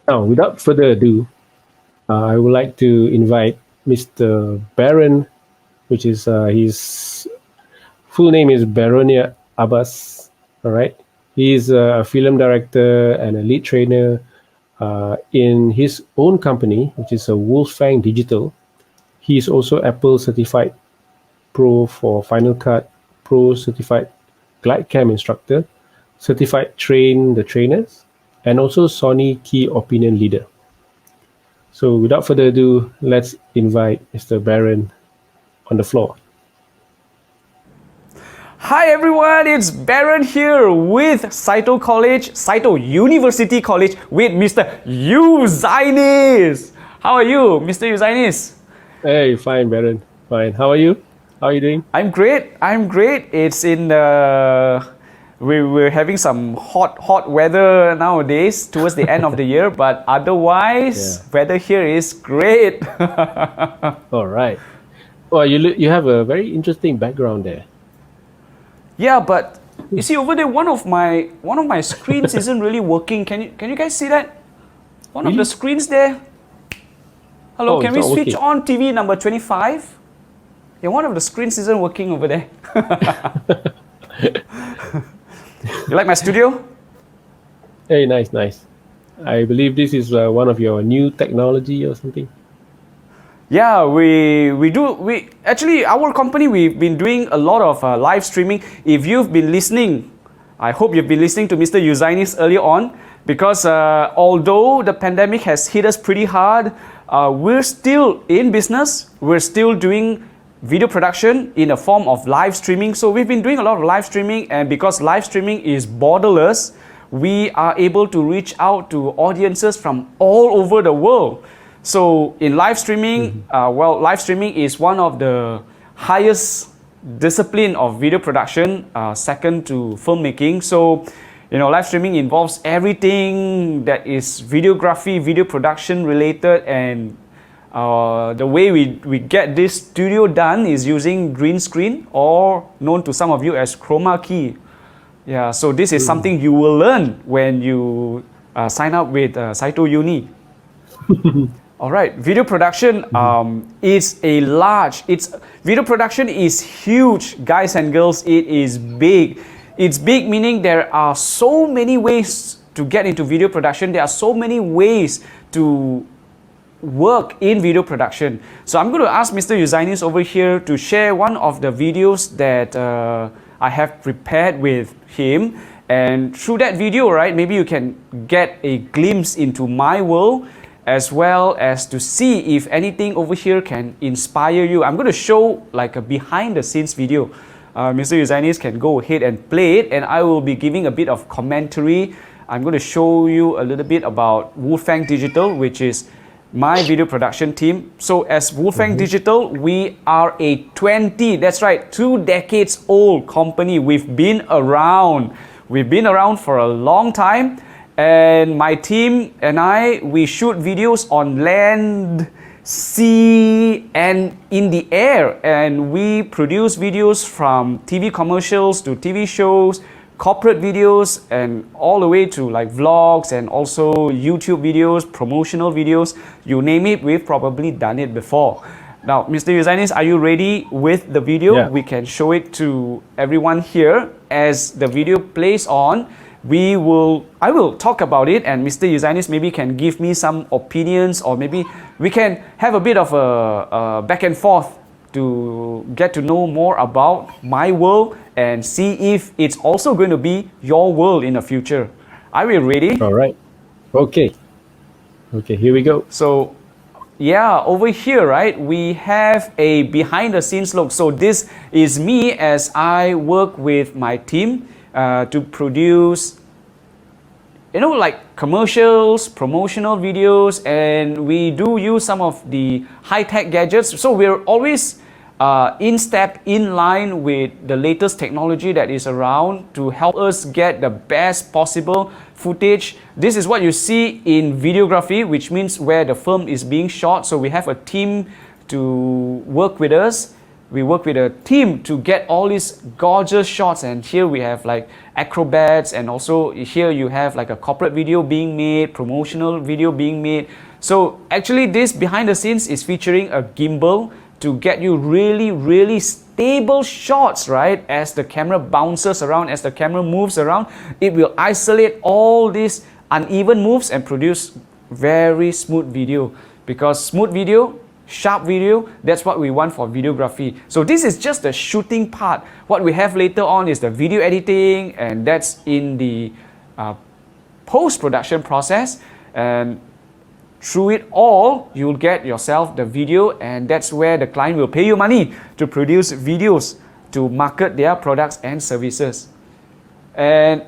Now, without further ado, I would like to invite Mr. Baron, which is his full name is Baronia Abbas. All right. He's a film director and a lead trainer in his own company, which is a WolFang Digital. He is also Apple certified Pro for Final Cut, Pro certified GlideCam instructor, certified Train the Trainers, and also Sony Key Opinion Leader. So without further ado, let's invite Mr. Baron on the floor. Hi everyone, it's Baron here with Saito University College with Mr. Uzainis. How are you, Mr. Uzainis? Hey, fine, Baron. Fine. How are you? How are you doing? I'm great. It's in we're having some hot weather nowadays towards the end of the year, but otherwise, weather here is great. All right. Well, you have a very interesting background there. Yeah, but you see over there, one of my screens isn't really working. Can you guys see that? One of the screens there. Hello, can we switch on TV number 25? Yeah, one of the screens isn't working over there. You like my studio? Hey, nice. I believe this is one of your new technology or something. Yeah, we actually, our company, we've been doing a lot of live streaming. If you've been listening, I hope you've been listening to Mr. Uzainis earlier on, because although the pandemic has hit us pretty hard, we're still in business. We're still doing video production in a form of live streaming. So we've been doing a lot of live streaming, and because live streaming is borderless, we are able to reach out to audiences from all over the world. So in live streaming, live streaming is one of the highest discipline of video production, second to filmmaking. So, live streaming involves everything that is videography, video production related, and the way we get this studio done is using green screen, or known to some of you as chroma key. Yeah, so this is something you will learn when you sign up with Saito Uni. All right, video production video production is huge, guys and girls. It is big. It's big meaning there are so many ways to get into video production. There are so many ways to work in video production. So I'm going to ask Mr. Uzainis over here to share one of the videos that I have prepared with him. And through that video, right, maybe you can get a glimpse into my world, as well as to see if anything over here can inspire you. I'm going to show like a behind the scenes video. Mr. Uzainis can go ahead and play it, and I will be giving a bit of commentary. I'm going to show you a little bit about WolFang Digital, which is my video production team. So as WolFang Digital, we are a 2 decades old company. We've been around for a long time. And my team and I, we shoot videos on land, sea, and in the air. And we produce videos from TV commercials to TV shows, corporate videos, and all the way to like vlogs, and also YouTube videos, promotional videos, you name it, we've probably done it before. Now, Mr. Uzainis, are you ready with the video? Yeah. We can show it to everyone here. As the video plays on, I will talk about it, and Mr. Uzainis maybe can give me some opinions, or maybe we can have a bit of a back and forth to get to know more about my world and see if it's also going to be your world in the future. Are we ready? All right. Okay, here we go. So yeah, over here, right, we have a behind the scenes look. So this is me as I work with my team to produce, like commercials, promotional videos, and we do use some of the high-tech gadgets. So we're always in step, in line with the latest technology that is around to help us get the best possible footage. This is what you see in videography, which means where the film is being shot. So we have a team to work with us we work with a team to get all these gorgeous shots, and here we have like acrobats, and also here you have like a corporate video being made, promotional video being made. So actually this behind the scenes is featuring a gimbal to get you really stable shots, right? As the camera bounces around, as the camera moves around, it will isolate all these uneven moves and produce very smooth video. Because smooth video, sharp video, that's what we want for videography. So this is just the shooting part. What we have later on is the video editing, and that's in the post-production process. And through it all, you'll get yourself the video, and that's where the client will pay you money to produce videos to market their products and services. And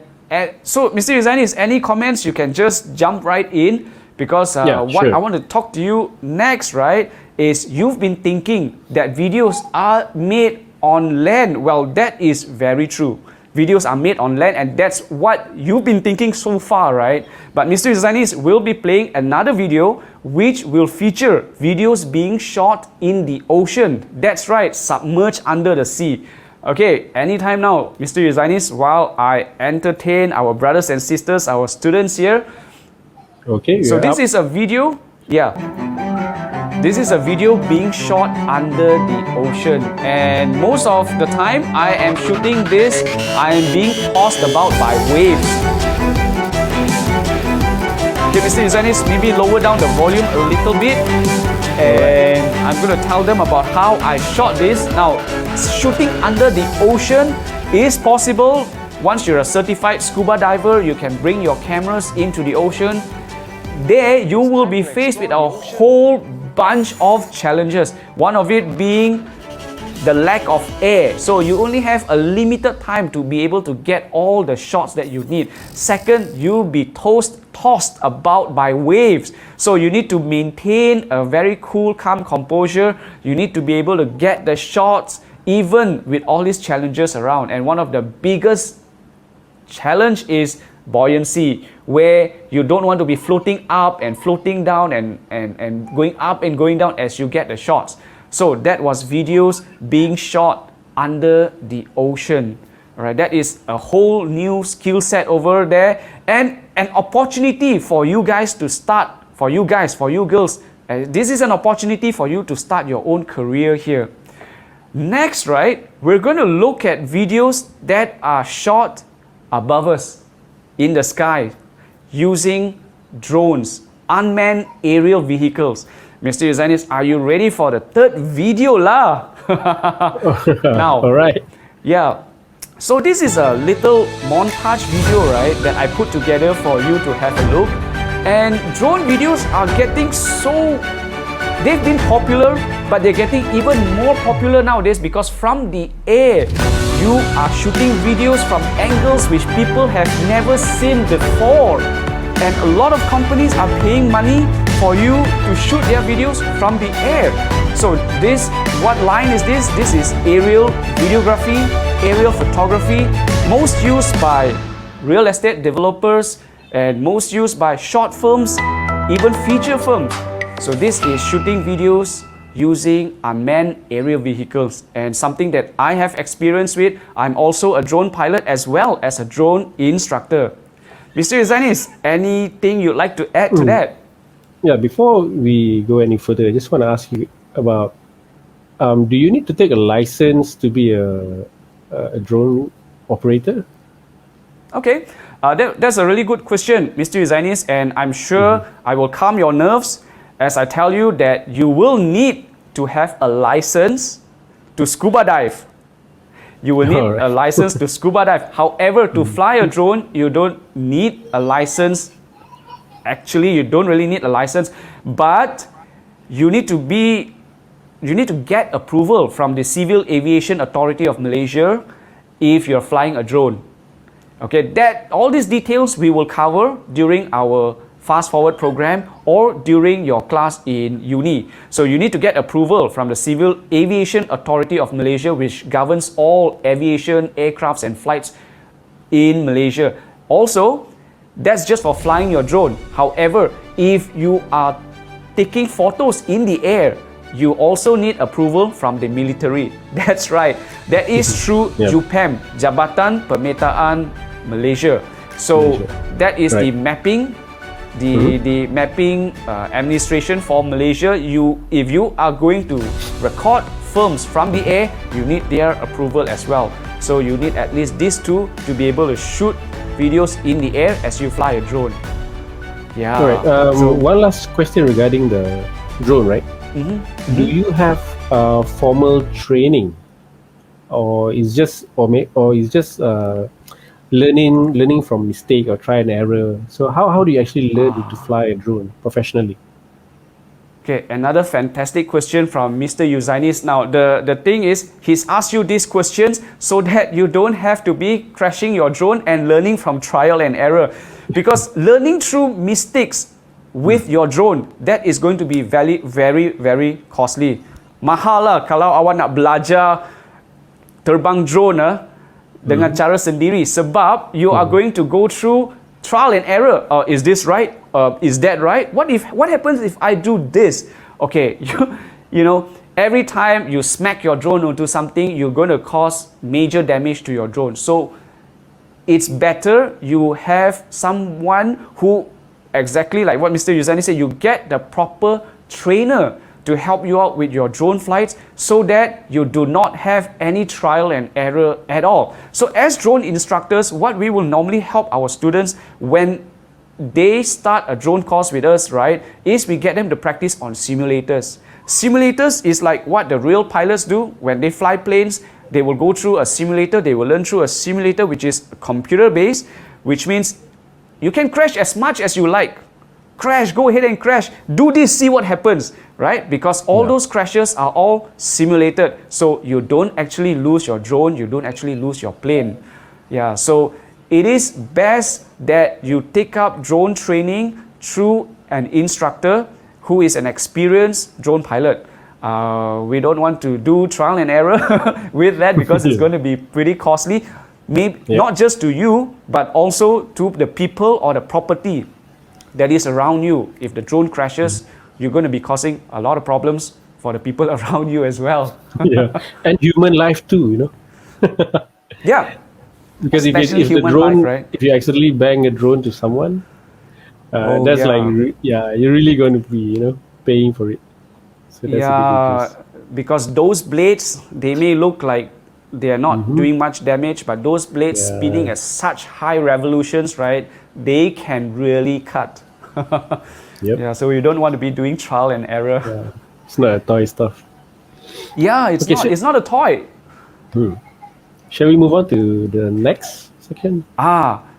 so, Mr. Yuzanis, any comments, you can just jump right in, because what sure. I want to talk to you next, right, is you've been thinking that videos are made on land. Well, that is very true. Videos are made on land, and that's what you've been thinking so far, right? But Mr. Yuzanis will be playing another video which will feature videos being shot in the ocean. That's right, submerged under the sea. Okay, anytime now, Mr. Yuzanis, while I entertain our brothers and sisters, our students here. Okay. So this is a video, this is a video being shot under the ocean, and most of the time I am shooting this, I am being tossed about by waves. Okay, Mr. Yuzanis, maybe lower down the volume a little bit, and I'm going to tell them about how I shot this. Now, shooting under the ocean is possible. Once you're a certified scuba diver, you can bring your cameras into the ocean. There, you will be faced with a whole bunch of challenges. One of it being the lack of air. So you only have a limited time to be able to get all the shots that you need. Second, you'll be tossed about by waves. So you need to maintain a very cool, calm composure. You need to be able to get the shots even with all these challenges around. And one of the biggest challenge is buoyancy, where you don't want to be floating up and floating down and going up and going down as you get the shots. So that was videos being shot under the ocean. All right, that is a whole new skill set over there, and an opportunity for you guys to start, for you guys, for you girls. This is an opportunity for you to start your own career here. Next, right, we're going to look at videos that are shot above us in the sky using drones, unmanned aerial vehicles. Mr. Yuzanis, are you ready for the third video lah? Now, all right. Yeah. So this is a little montage video, right, that I put together for you to have a look. And drone videos are getting so, they've been popular, but they're getting even more popular nowadays, because from the air, you are shooting videos from angles which people have never seen before. And a lot of companies are paying money for you to shoot their videos from the air. So this, what line is this? This is aerial videography, aerial photography, most used by real estate developers and most used by short films, even feature films. So this is shooting videos using unmanned aerial vehicles, and something that I have experience with. I'm also a drone pilot as well as a drone instructor. Mr. Yuzanis, anything you'd like to add to that? Yeah, before we go any further, I just want to ask you about, do you need to take a license to be a drone operator? Okay, that's a really good question, Mr. Yuzanis, and I'm sure I will calm your nerves as I tell you that you will need to have a license to scuba dive. You will need a license to scuba dive. However, to fly a drone, you don't need a license. Actually, you don't really need a license, but you need to get approval from the Civil Aviation Authority of Malaysia if you're flying a drone. Okay, all these details we will cover during our fast forward program or during your class in uni. So you need to get approval from the Civil Aviation Authority of Malaysia, which governs all aviation, aircrafts and flights in Malaysia. Also, that's just for flying your drone. However, if you are taking photos in the air, you also need approval from the military. That's right. That is through Yeah. JUPAM, Jabatan Pemetaan Malaysia. So that is the Right. mapping, the mapping administration for Malaysia. If you are going to record films from the air, you need their approval as well. So you need at least these two to be able to shoot videos in the air as you fly a drone. Yeah. All right. One last question regarding the drone, right? Do you have formal training, or is just learning from mistake or try and error? So how do you actually learn to fly a drone professionally? Okay, another fantastic question from Mr. Yuzanis. Now, the thing is, he's asked you these questions so that you don't have to be crashing your drone and learning from trial and error. Because learning through mistakes with your drone, that is going to be very, very, very costly. Mahal lah kalau awak nak belajar terbang drone dengan cara sendiri. Sebab you are going to go through trial and error. Is this right? Is that right? What happens if I do this? Okay, you know, every time you smack your drone onto something, you're going to cause major damage to your drone. So it's better you have someone who, exactly like what Mr. Yuzani said, you get the proper trainer to help you out with your drone flights so that you do not have any trial and error at all. So as drone instructors, what we will normally help our students when they start a drone course with us, right, is we get them to practice on simulators. Simulators is like what the real pilots do when they fly planes. They will go through a simulator, they will learn through a simulator which is computer based, which means you can crash as much as you like. Crash, go ahead and crash. Do this, see what happens, right? Because all those crashes are all simulated. So you don't actually lose your drone, you don't actually lose your plane. Yeah, so it is best that you take up drone training through an instructor who is an experienced drone pilot. We don't want to do trial and error with that because it's going to be pretty costly. Maybe not just to you, but also to the people or the property that is around you. If the drone crashes, you're going to be causing a lot of problems for the people around you as well. Yeah, and human life too, you know. Yeah, Because if especially the human drone, life, right? if you accidentally bang a drone to someone, that's you're really going to be, you know, paying for it. So that's a big Yeah, increase. because those blades, they may look like they are not doing much damage, but those blades spinning at such high revolutions, right, they can really cut. Yep. Yeah, so you don't want to be doing trial and error. Yeah. It's not a toy stuff. Yeah, it's Okay, not. so- It's not a toy. Shall we move on to the next section?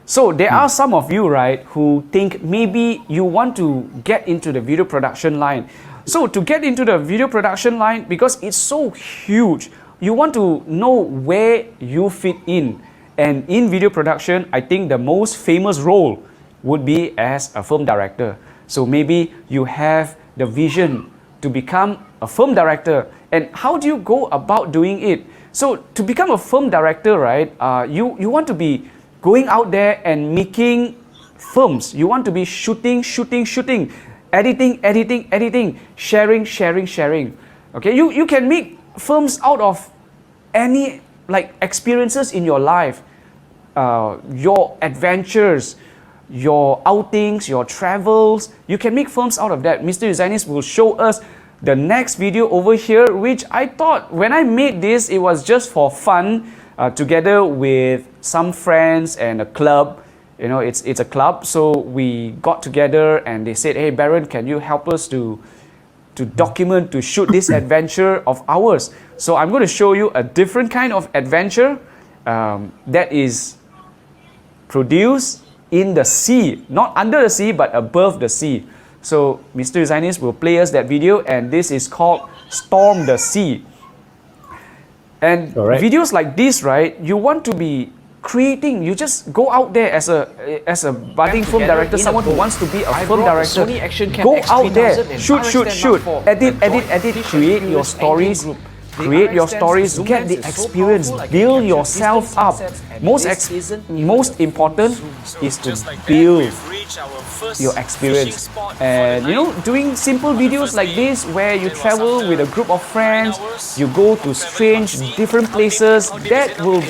So there are some of you, right, who think maybe you want to get into the video production line. So to get into the video production line, because it's so huge, you want to know where you fit in. And in video production, I think the most famous role would be as a film director. So maybe you have the vision to become a film director. And how do you go about doing it? So to become a film director, right, you want to be going out there and making films. You want to be shooting, editing, sharing. Okay, you can make films out of any like experiences in your life, your adventures, your outings, your travels. You can make films out of that. Mr. Yuzanis will show us the next video over here, which I thought when I made this, it was just for fun, together with some friends and a club. You know, it's a club, so we got together and they said, hey Baron, can you help us to document, to shoot this adventure of ours? So I'm going to show you a different kind of adventure that is produced in the sea, not under the sea, but above the sea. So Mr. Yuzanis will play us that video, and this is called Storm the Sea. And videos like this, right, you want to be creating. You just go out there as a budding film director, someone who wants to be a film director. Go out there, shoot, edit, create your stories. Create your stories, get the experience, build yourself up. Most important is to build your experience. And you know, doing simple videos like this where you travel with a group of friends, you go to strange different places, that will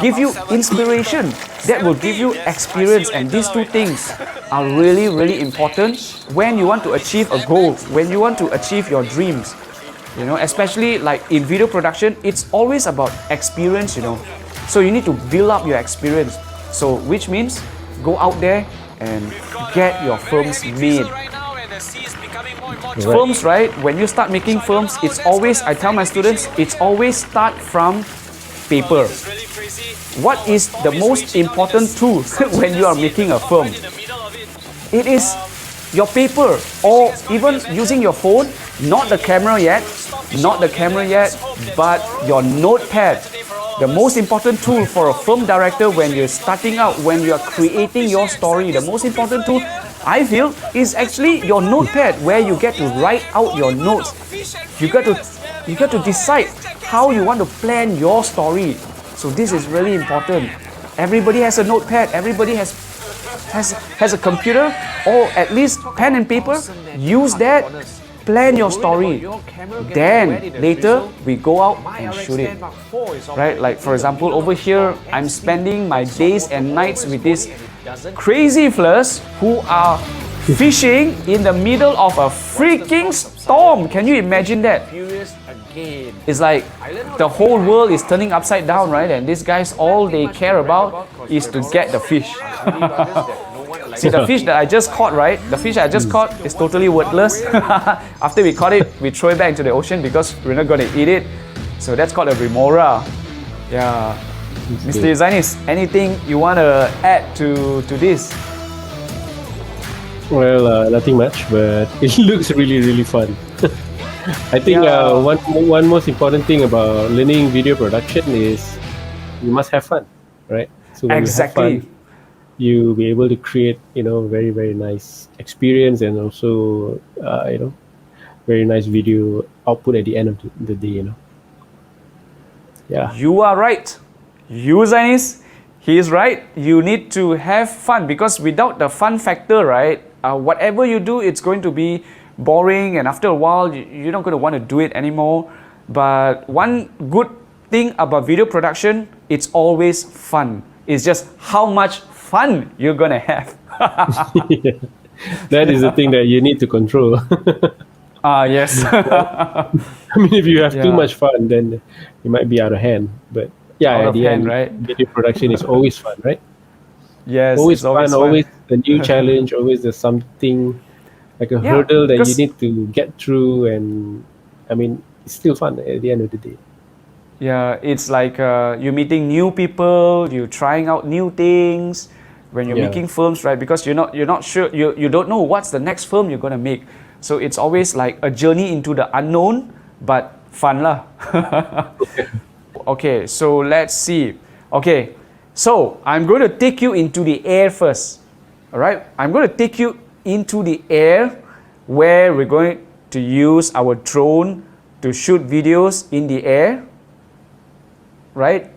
give you inspiration, that will give you experience. And these two things are really, really important when you want to achieve a goal, when you want to achieve your dreams. You know, especially like in video production, it's always about experience, you know. So you need to build up your experience. So which means go out there and get your films made. Films, right? When you start making films, it's always, I tell my students, it's always start from paper. What is the most important tool when you are making a film? It is your paper, or even using your phone, not the camera yet, but your notepad. The most important tool for a film director when you're starting out, when you're creating your story, the most important tool, I feel, is actually your notepad, where you get to write out your notes. You got to decide how you want to plan your story. So this is really important. Everybody has a notepad, everybody has a computer, or at least pen and paper. Use that, plan your story. Then later we go out and shoot it. Right? Like for example, over here, I'm spending my days and nights with these crazy fellas who are fishing in the middle of a freaking storm. Can you imagine that? It's like the whole world is turning upside down, right? And these guys, all they care about is to get the fish. See, the fish that I just caught, right? The fish I just caught is totally worthless. After we caught it, we throw it back into the ocean because we're not going to eat it. So that's called a remora. Yeah. Mr. Zainis, anything you want to add to this? Well, nothing much, but it looks really, really fun. I think one most important thing about learning video production is you must have fun, right? So when exactly. you have fun, you'll be able to create, very, very nice experience, and also, very nice video output at the end of the day, Yeah. You are right. You, Zainis, he is right. You need to have fun, because without the fun factor, right, whatever you do, it's going to be boring, and after a while, you're not going to want to do it anymore. But one good thing about video production, it's always fun. It's just how much fun you're going to have. Yeah. That is the thing that you need to control. Yes. I mean, if you have too much fun, then it might be out of hand. But yeah, out at of the hand, end, right? video production is always fun, right? Yes, always it's fun, always a new challenge, always there's something like a hurdle that you need to get through, and I mean, it's still fun at the end of the day. Yeah, it's like you're meeting new people, you're trying out new things when you're making films, right? Because you're not sure, you don't know what's the next film you're gonna make. So it's always like a journey into the unknown, but fun lah. Okay, so let's see. Okay, so I'm going to take you into the air first. All right, I'm going to take you into the air, where we're going to use our drone to shoot videos in the air. Right?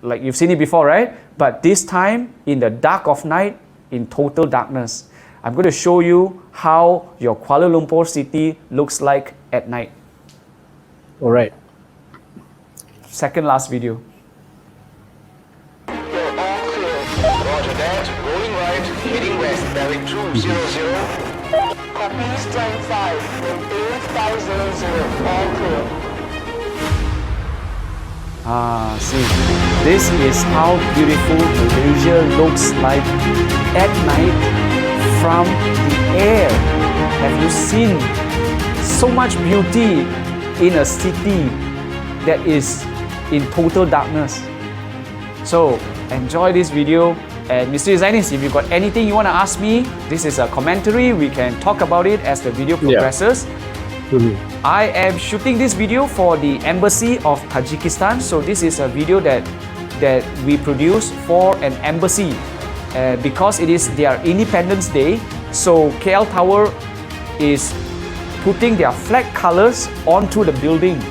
Like you've seen it before, right? But this time in the dark of night, in total darkness. I'm going to show you how your Kuala Lumpur city looks like at night. All right. Second last video. All clear. Roger that. Rolling right, heading west, bearing 200. Copy, stand 5, maintain 500. All clear. See, this is how beautiful Malaysia looks like at night from the air. Have you seen so much beauty in a city that is in total darkness? So enjoy this video. And Mr. Zainis, if you've got anything you want to ask me, this is a commentary. We can talk about it as the video progresses. I am shooting this video for the Embassy of Tajikistan. So this is a video that we produce for an embassy. Because it is their Independence Day, so KL Tower is putting their flag colors onto the building.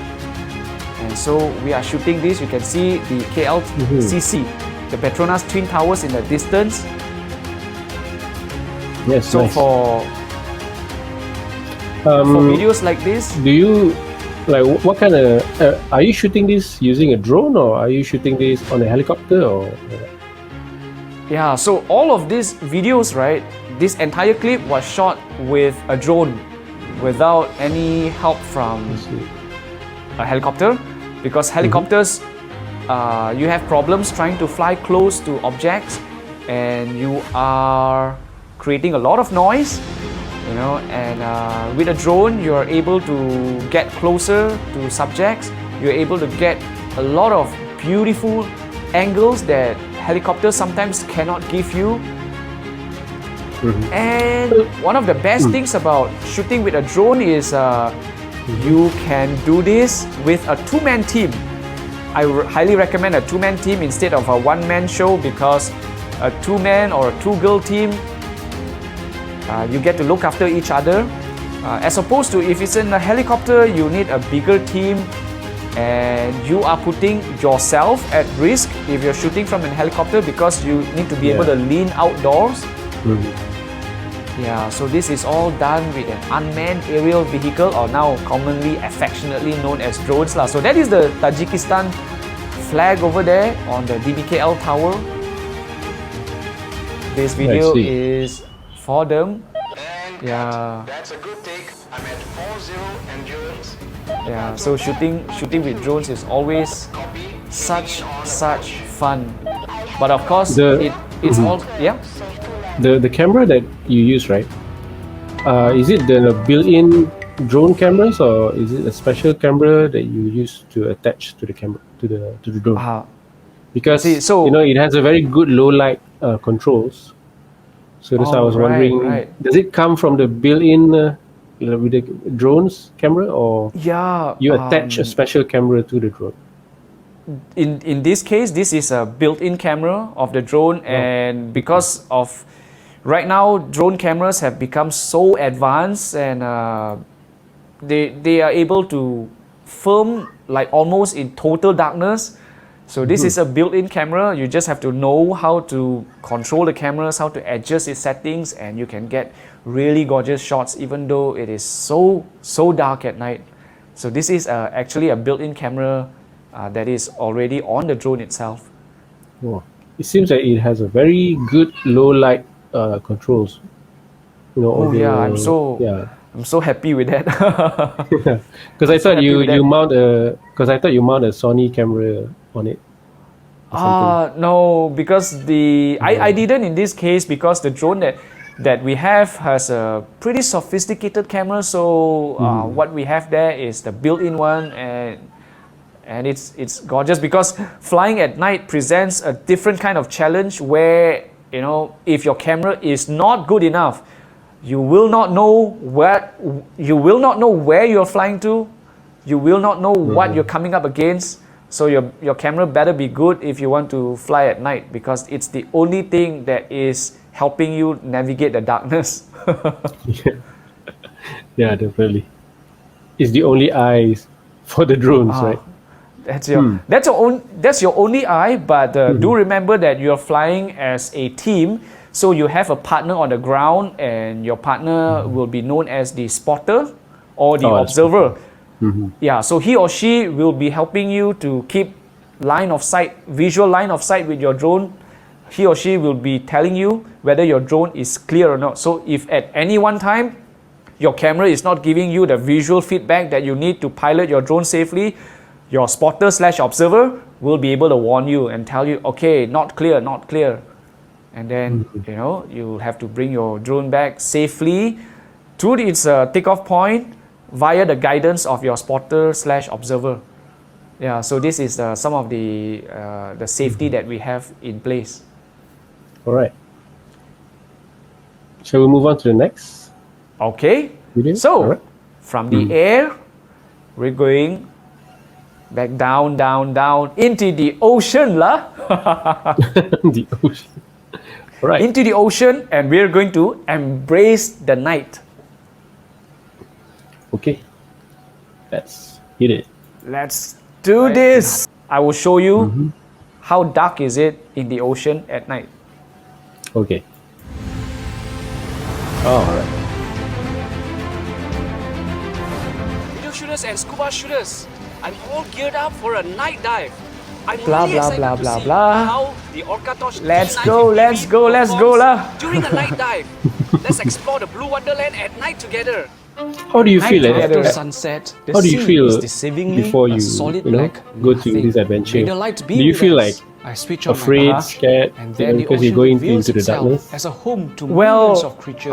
And so we are shooting this. You can see the KLCC, the Petronas Twin Towers in the distance. Yes, So nice. for videos like this, Do you like what kind of? Are you shooting this using a drone, or are you shooting this on a helicopter, or? yeah, so all of these videos, right, this entire clip was shot with a drone without any help from a helicopter, because helicopters, you have problems trying to fly close to objects and you are creating a lot of noise, you know, and with a drone you're able to get closer to subjects, you're able to get a lot of beautiful angles that helicopters sometimes cannot give you. And one of the best things about shooting with a drone is you can do this with a two-man team. I highly recommend a two-man team instead of a one-man show, because a two-man or a two-girl team, you get to look after each other. As opposed to if it's in a helicopter, you need a bigger team and you are putting yourself at risk if you're shooting from a helicopter, because you need to be able to lean outdoors. Yeah, so this is all done with an unmanned aerial vehicle, or now commonly affectionately known as drones lah. So that is the Tajikistan flag over there on the DBKL tower. This video is for them. And Yeah. that's a good take. I'm at 40 endurance. Yeah, so shooting with drones is always such fun. But of course, it's all The camera that you use, right? Is it the built-in drone cameras, or is it a special camera that you use to attach to the camera to the drone? Because see, so- it has a very good low light controls. So that's why I was wondering, does it come from the built-in with the drones camera, or yeah, you attach a special camera to the drone? in this case, this is a built-in camera of the drone, and because of right now drone cameras have become so advanced, and they are able to film like almost in total darkness. So this is a built-in camera. You just have to know how to control the cameras, how to adjust its settings, and you can get really gorgeous shots even though it is so dark at night. So this is actually a built-in camera that is already on the drone itself. Oh, it seems that it has a very good low light controls. I'm so happy with that. Because I thought happy with that. you mount a Sony camera on it. No, because I didn't in this case, because the drone that we have has a pretty sophisticated camera. So what we have there is the built-in one, and it's gorgeous, because flying at night presents a different kind of challenge where, if your camera is not good enough, you will not know where you're flying to, you will not know what you're coming up against. So your camera better be good if you want to fly at night, because it's the only thing that is helping you navigate the darkness. Yeah, definitely. It's the only eyes for the drones, right? That's your only eye, but do remember that you're flying as a team, so you have a partner on the ground, and your partner will be known as the spotter or the observer. Yeah, so he or she will be helping you to keep visual line of sight with your drone. He or she will be telling you whether your drone is clear or not. So if at any one time your camera is not giving you the visual feedback that you need to pilot your drone safely, your spotter/observer will be able to warn you and tell you, okay, not clear. And then, you'll have to bring your drone back safely to its takeoff point via the guidance of your spotter/observer. Yeah, so this is some of the safety that we have in place. All right. Shall we move on to the next? Okay. Video? So, All right. from the air, we're going back down into the ocean lah. The ocean. All right. Into the ocean, and we're going to embrace the night. Okay. Let's hit it. Let's do this. I will show you how dark is it in the ocean at night. Okay. Oh, all right. Video shooters and scuba shooters, I'm all geared up for a night dive. I'm Blah, really blah, excited blah, to blah, see blah. how the Orca Torch Let's T950 go, let's go, let's go performs lah. during a night dive. Let's explore the Blue Wonderland at night together. How do you Night feel? together. After sunset, the How do you sea feel is deceivingly before you, a solid you know, black go to nothing. this adventure? May the lights be Do you with feel us. like I switch on afraid, my scared, and you then know, the because you're ocean going reveals into the itself darkness? as a home to Well, millions of creatures.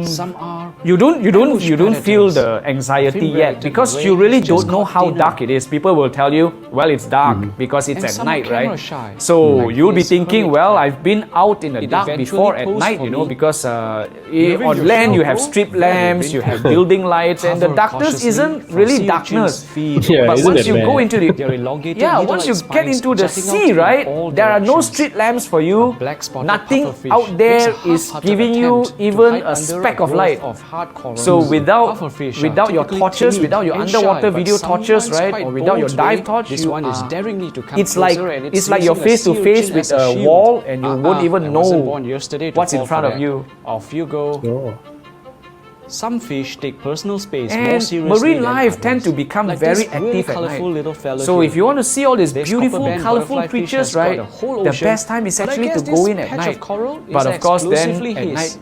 Some are you don't ambush feel predators. the anxiety Film yet related because away, you really just don't know got how dinner. dark it is. People will tell you, well, it's dark because it's And at some are night, right? camera shy, So like you'll be this thinking, hermit well, crab. I've been out in the It dark eventually before at posed night, for you know, me. because Living on your land you show, have bro. strip Very lamps, you have painful. building lights, and the Hover darkness cautiously isn't for really sea darkness. urchins feed. Yeah, But isn't once it you go bad? into the Their elongated yeah, needle-like once you get spines into the jutting out sea, in right, all there are no directions. street lamps for you. A black-spotted Nothing pufferfish out there makes a is half-hearted giving you attempt to even hide a under speck of growth light. of hard corals. So without Pufferfish are without your typically torches, timid without your and underwater shy, but video torches, someone's right, quite or without your bold dive today. torch, This you one is are- daring me to come it's like closer and it's like you're using a face to sea face urchin with as a shield. wall and you won't even I wasn't know born yesterday to what's in fall front for of that. you. Off you go. Oh, Some fish take personal space more And seriously marine than life others. tend to become Like very this really active at colourful night. little fella So here. if you want to see all these This beautiful, copper-band colorful butterfly fish creatures, has got right, a whole the ocean, best time is but I actually guess to this go in at patch night. of coral is But of course, then exclusively at his. night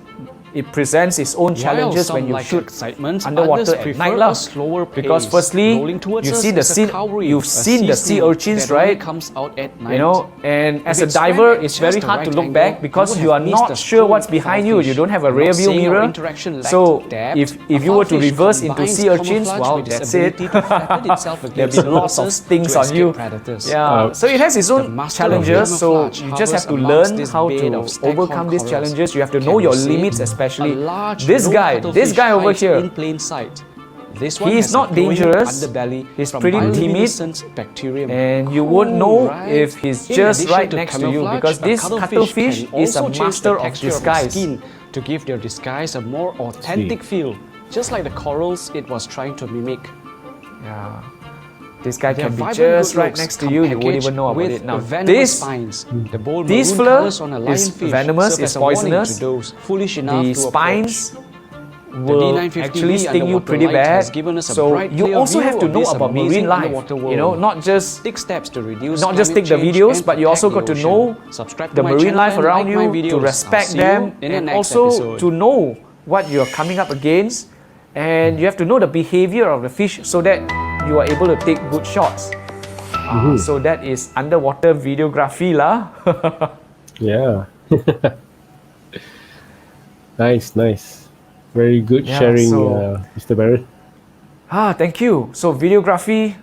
it presents its own challenges some when you like shoot excitement, underwater others at prefer night a lah. slower Because pace. firstly, Rolling towards you us see the is a sea, cowrie, you've a seen the sea snail urchins, that only right? comes out at night. You know, and as a If it swam diver, at it's just very the hard to right look angle, back you because would you have are missed not the sure full what's behind you. You fish. don't have a I'm rear not view saying our mirror. interaction lacked So depth. if you A were to cowfish reverse into combines sea urchins, camouflage well, with its that's it. ability to flatten itself There'll against be lots of surfaces stings to on escape you. predators. Yeah, so it has its The own master of challenges. So camouflage you just have to hovers amongst learn this how bed to of staghorn overcome these corals. challenges. You have to Can know we your say limits, especially a large this guy cuttlefish over hides here. in plain sight. This one He is has a not glowing dangerous. underbelly He's from pretty timid, bioluminescent bacterium. and you Cool, won't know right? if he's In just addition right to next to you camouflage, because a this cuttlefish can is a also change master the of texture disguise. its skin to give their disguise a more authentic feel, just like the corals it was trying to mimic. Yeah. This guy Their can be vibrant just good right looks next to come you. You won't packaged even know about with it. Now, the venomous this spines, the bold this maroon fella colours on a is lionfish venomous, serve is as a warning poisonous. to those foolish enough the to spines approach. will D950 actually sting you underwater pretty light bad. has given us a So bright, you clear also view have to of know this about amazing marine life. underwater You know, world. not just Take steps to reduce not just take climate the change videos, and but you also got protect to the know ocean. Subscribe to the my marine channel life and around like my you, to videos. respect I'll see them, you in the and next also episode. to know what you're coming up against. And you have to know the behavior of the fish so that you are able to take good shots. So that is underwater videography lah. yeah. Nice. Very good Yeah, sharing, so- Mr. Barrett. Thank you. So videography,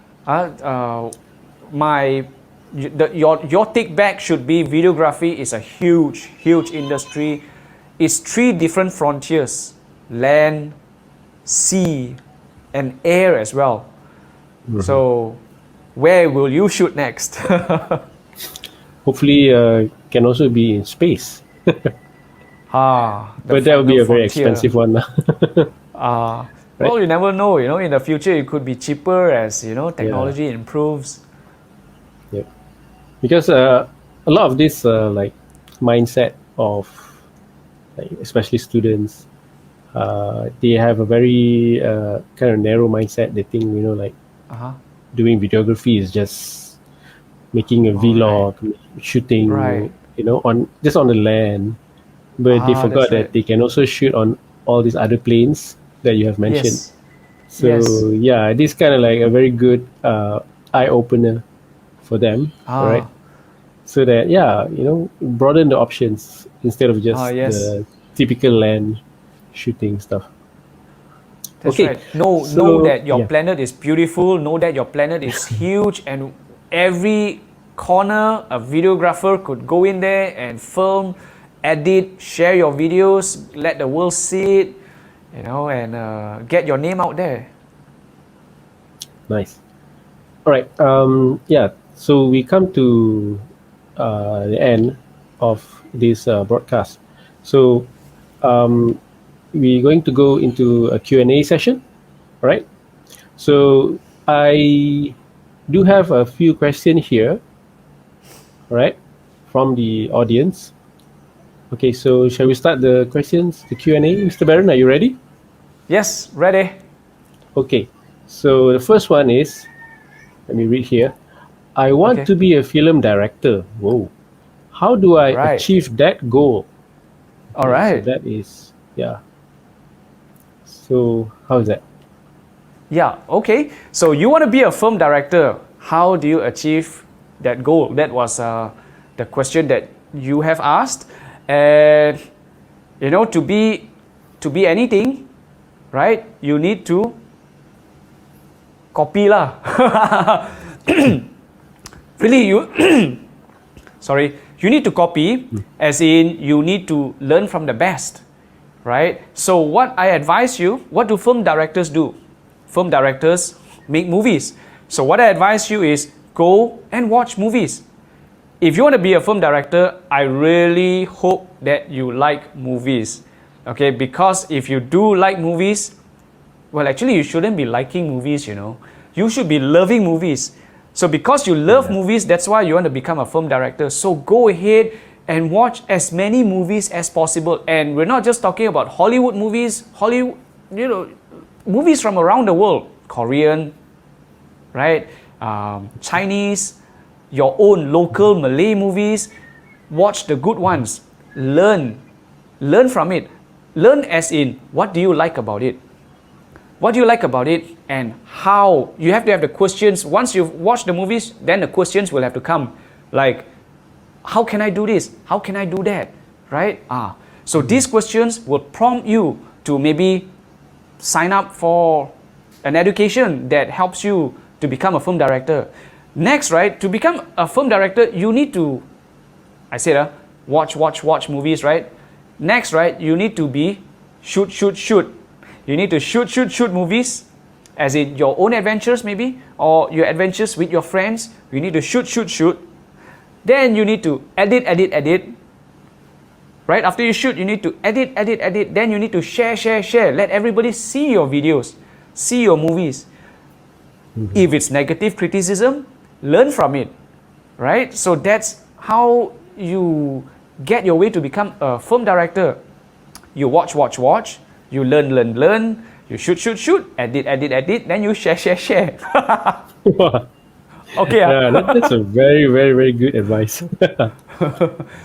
your take back should be videography is a huge industry. It's 3 different frontiers: land, sea, and air as well. So where will you shoot next? Hopefully, can also be in space. The But that would be a final very frontier. expensive one. Well, you never know. You know, in the future it could be cheaper as technology improves. Yep. Because a lot of this like mindset of like, especially students, they have a very kind of narrow mindset. They think like doing videography is just making a vlog, shooting, Right. on just on the land. But they That's forgot right. that they can also shoot on all these other planes that you have mentioned. Yes. So Yes. yeah, this kind of like a very good eye opener for them, right? So that broaden the options instead of just Yes. the typical land shooting stuff. That's Okay, right. Know so, that your yeah. planet is beautiful. Know that your planet is huge, and every corner a videographer could go in there and film, edit, share your videos, let the world see it, and get your name out there. Nice. All right. Yeah. So we come to the end of this broadcast. So we're going to go into a Q&A session. All right. So I do have a few questions here. All right, from the audience. Okay, so shall we start the questions, the Q&A? Mr. Baron, are you ready? Yes, ready. Okay, so the first one is, let me read here. I want Okay. to be a film director. Whoa. How do I Right. achieve that goal? All Okay, so right. that is, yeah. So how is that? Yeah, okay. So you want to be a film director. How do you achieve that goal? That was the question that you have asked. And you know, to be anything, right? You need to copy lah. Really, you sorry, you need to copy, as in you need to learn from the best, right? So what I advise you, what do film directors do? Film directors make movies. So what I advise you is go and watch movies. If you want to be a film director, I really hope that you like movies. Okay, because if you do like movies, well, actually, you shouldn't be liking movies, you know. You should be loving movies. So because you love movies, that's why you want to become a film director. So go ahead and watch as many movies as possible. And we're not just talking about Hollywood movies, movies from around the world. Korean, right? Chinese, your own local Malay movies. Watch the good ones. Learn from it. Learn as in, what do you like about it? What do you like about it, and how? You have to have the questions. Once you've watched the movies, then the questions will have to come. Like, how can I do this? How can I do that? Right? So these questions will prompt you to maybe sign up for an education that helps you to become a film director. Next, right, to become a film director, you need to, I said, watch movies, right? Next, right, you need to be shoot. You need to shoot movies, as in your own adventures maybe, or your adventures with your friends. You need to shoot. Then you need to edit. Right, after you shoot, you need to edit. Then you need to share. Let everybody see your videos, see your movies. If it's negative criticism, learn from it, right? So that's how you get your way to become a film director. You watch. You learn. You shoot. Edit. Then you share. Okay. That's a very, very, very good advice.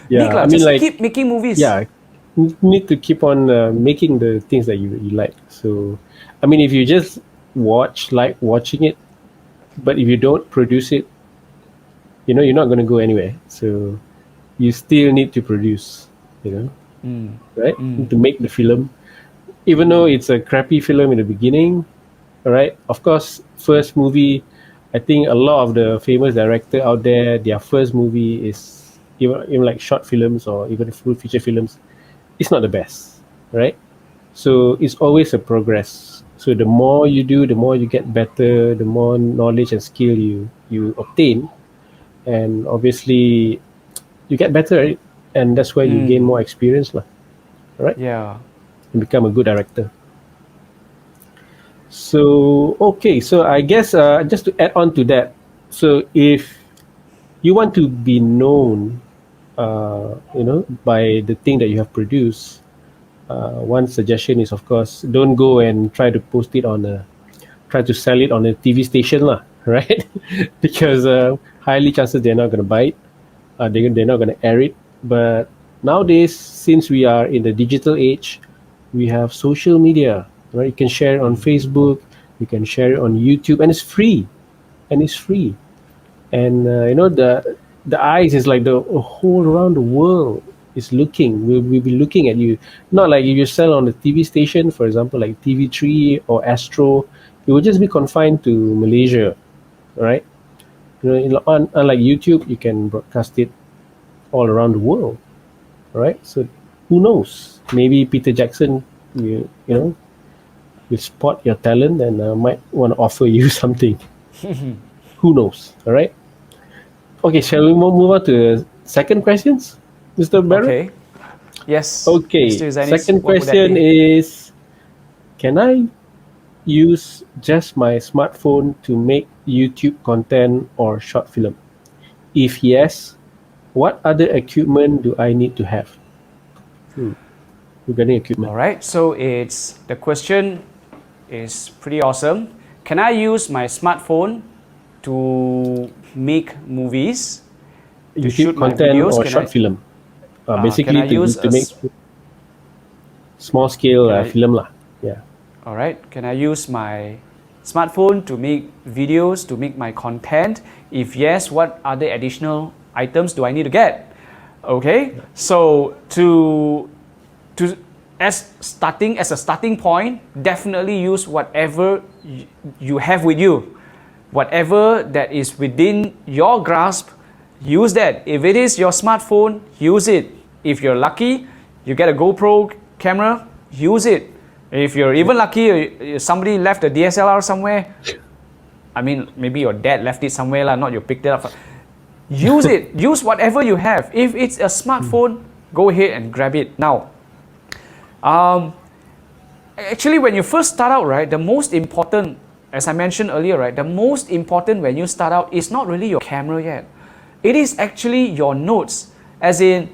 Nikla, just keep making movies. Yeah, you need to keep on making the things that you like. So, I mean, if you just like watching it, but if you don't produce it, you know, you're not going to go anywhere. So, you still need to produce, right? To make the film. Even though it's a crappy film in the beginning, all right? Of course, first movie, I think a lot of the famous director out there, their first movie is even like short films or even full feature films. It's not the best, right? So it's always a progress. So the more you do, the more you get better, the more knowledge and skill you obtain, and obviously you get better, right? And that's where you gain more experience, lah. All right? Yeah. And become a good director. So okay, so I guess just to add on to that, so if you want to be known, by the thing that you have produced, one suggestion is, of course, don't go and try to post it try to sell it on a TV station, lah, right? Because highly chances they're not going to buy it, they're not going to air it. But nowadays, since we are in the digital age, we have social media, right? You can share it on Facebook, you can share it on YouTube, and it's free. And the eyes is like the whole around the world is looking. We'll be looking at you. Not like if you sell on the TV station, for example, like TV3 or Astro, it will just be confined to Malaysia, right? Unlike YouTube, you can broadcast it all around the world, right? So who knows? Maybe Peter Jackson, will spot your talent and might want to offer you something. Who knows? All right. Okay, shall we move on to the second questions, Mr. Barrett? Okay. Yes. Okay. Mr. Zanis, Second what would that question be? is: can I use just my smartphone to make YouTube content or short film? If yes, what other equipment do I need to have? regarding equipment. All right, so the question is pretty awesome. Can I use my smartphone to make movies? To YouTube shoot my content videos? or Can short I- film. can Basically I use to a make small scale Can I- film lah. Yeah. All right, can I use my smartphone to make videos, to make my content? If yes, what other additional items do I need to get? Okay, so as a starting point, definitely use whatever you have with you. Whatever that is within your grasp, use that. If it is your smartphone, use it. If you're lucky, you get a GoPro camera, use it. If you're even lucky, somebody left a DSLR somewhere. I mean, maybe your dad left it somewhere, not you picked it up. Use it. Use whatever you have. If it's a smartphone, go ahead and grab it. Now, actually, when you first start out, right, the most important, as I mentioned earlier, right, the most important when you start out is not really your camera yet. It is actually your notes, as in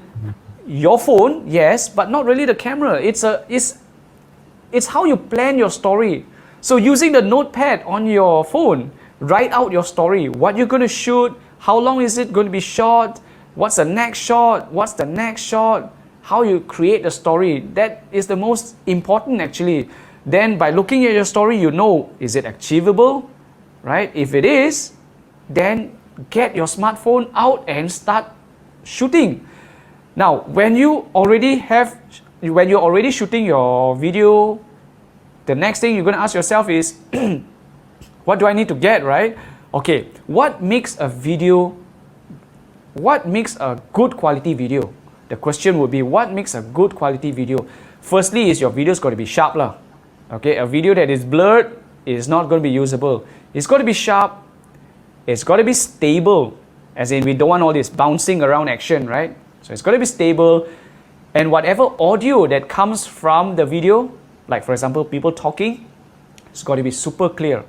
your phone, yes, but not really the camera. It's how you plan your story. So using the notepad on your phone, write out your story, what you're going to shoot, how long is it going to be shot, what's the next shot, what's the next shot, how you create the story. That is the most important actually. Then by looking at your story, you know, is it achievable, right? If it is, then get your smartphone out and start shooting. Now, when you're already shooting your video, the next thing you're going to ask yourself is, what do I need to get, right? Okay, what makes a good quality video? The question would be, what makes a good quality video? Firstly, is your video's got to be sharp lah. Okay, a video that is blurred is not going to be usable. It's got to be sharp. It's got to be stable, as in we don't want all this bouncing around action, right? So it's got to be stable, and whatever audio that comes from the video, like for example people talking, it's got to be super clear.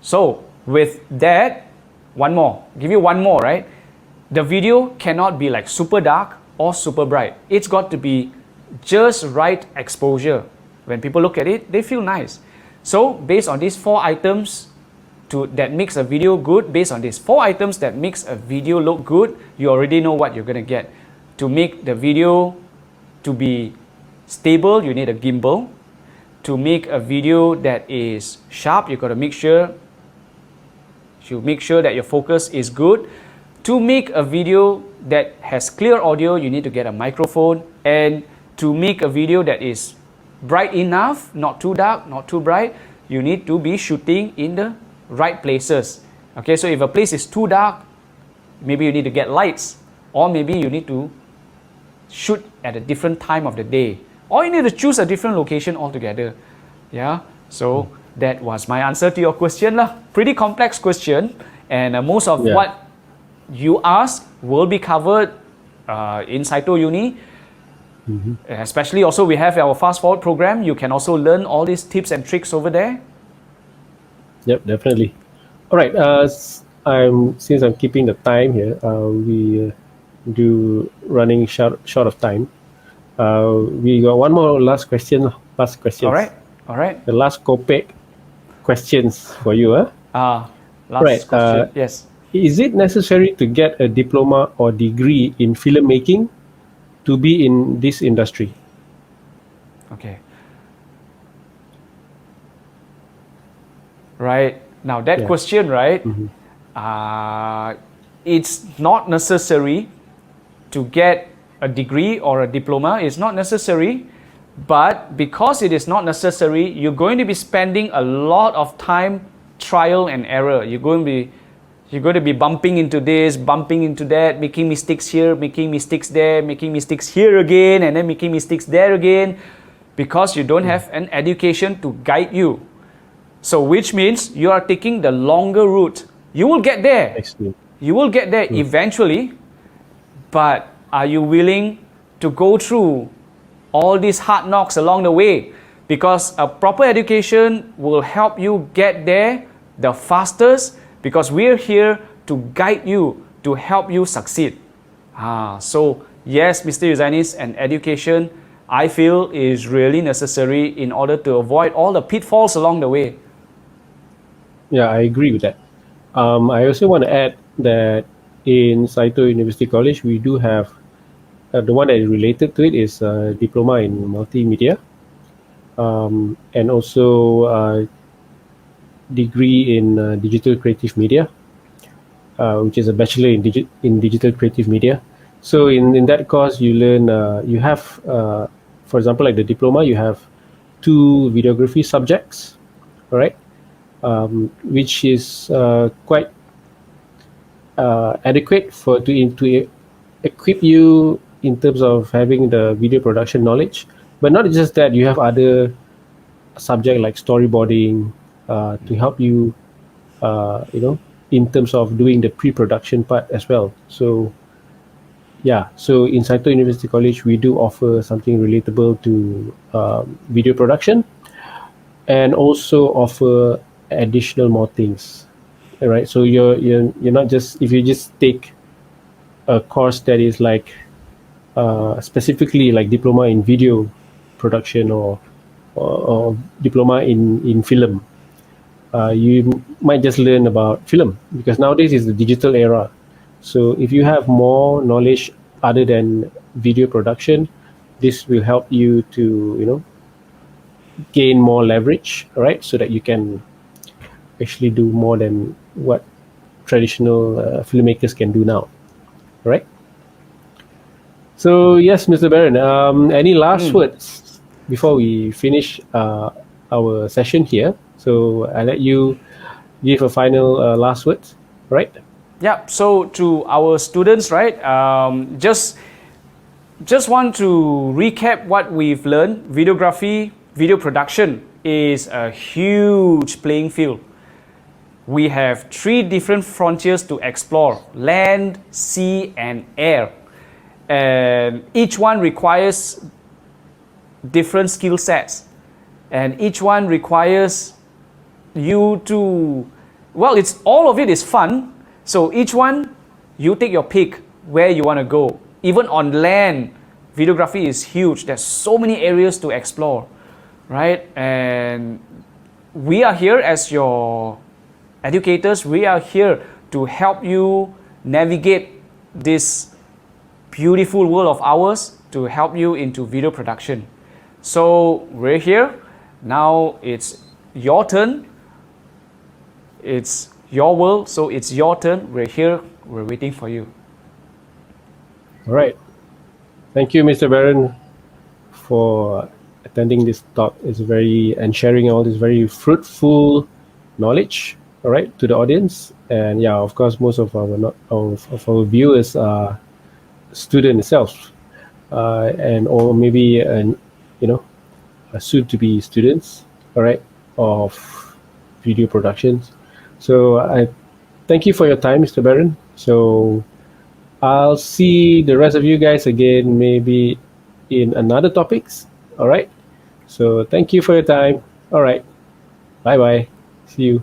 So with that, give you one more, right? The video cannot be like super dark or super bright. It's got to be just right exposure. When people look at it, they feel nice. So based on these 4 items that makes a video good, based on these 4 items that makes a video look good, you already know what you're going to get. To make the video to be stable, you need a gimbal. To make a video that is sharp, you've got to make sure that your focus is good. To make a video that has clear audio, you need to get a microphone. And to make a video that is bright enough, not too dark, not too bright, you need to be shooting in the right places. Okay, so if a place is too dark, maybe you need to get lights, or maybe you need to shoot at a different time of the day, or you need to choose a different location altogether. Yeah, so that was my answer to your question lah. Pretty complex question, and most of what you ask will be covered in Saito Uni. Especially also we have our fast forward program. You can also learn all these tips and tricks over there. Yep, definitely. All right. Since I'm keeping the time here, we do running short of time. We got one more last question. All right. The last Kopek questions for you. Last question. Yes. Is it necessary to get a diploma or degree in filmmaking to be in this industry? Okay. Right. Now that question, right? It's not necessary to get a degree or a diploma. It's not necessary. But because it is not necessary, you're going to be spending a lot of time trial and error. You're going to be bumping into this, bumping into that, making mistakes here, making mistakes there, making mistakes here again, and then making mistakes there again, because you don't have an education to guide you. So which means you are taking the longer route. You will get there. Excellent. You will get there eventually, but are you willing to go through all these hard knocks along the way? Because a proper education will help you get there the fastest, because we're here to guide you, to help you succeed. So yes, Mr. Yuzainis, an education I feel is really necessary in order to avoid all the pitfalls along the way. Yeah, I agree with that. I also want to add that in Saito University College, we do have the one that is related to it is Diploma in Multimedia, and also degree in Digital Creative Media, which is a bachelor in Digital Creative Media. So in that course, you learn, you have, for example, like the Diploma, you have 2 videography subjects, all right, which is quite adequate to equip you in terms of having the video production knowledge. But not just that, you have other subject like storyboarding to help you, in terms of doing the pre-production part as well. So yeah, so in Saito University College, we do offer something relatable to video production, and also offer additional more things. All right, so you're not just, if you just take a course that is like specifically like diploma in video production, or diploma in film, you might just learn about film, because nowadays is the digital era. So if you have more knowledge other than video production, this will help you to gain more leverage, right? So that you can actually do more than what traditional filmmakers can do now, right? So yes, Mr. Baron, any last words before we finish our session here? So I let you give a final last words, right? Yeah, so to our students, right, just want to recap what we've learned. Videography, video production is a huge playing field. We have 3 different frontiers to explore: land, sea, and air. And each one requires different skill sets. And each one requires you to, well, it's all of it is fun. So each one, you take your pick where you want to go. Even on land, videography is huge. There's so many areas to explore, right? And we are here as your educators. We are here to help you navigate this beautiful world of ours, to help you into video production. So we're here. Now it's your turn. It's your world, so it's your turn. We're here. We're waiting for you. All right. Thank you, Mr. Baron, for attending this talk. It's and sharing all this very fruitful knowledge, all right, to the audience. And yeah, of course, most of our viewers are student itself, or maybe soon to be students, all right, of video productions. So I thank you for your time, Mr. Baron. So I'll see the rest of you guys again maybe in another topics, all right? So thank you for your time. All right, bye bye, see you.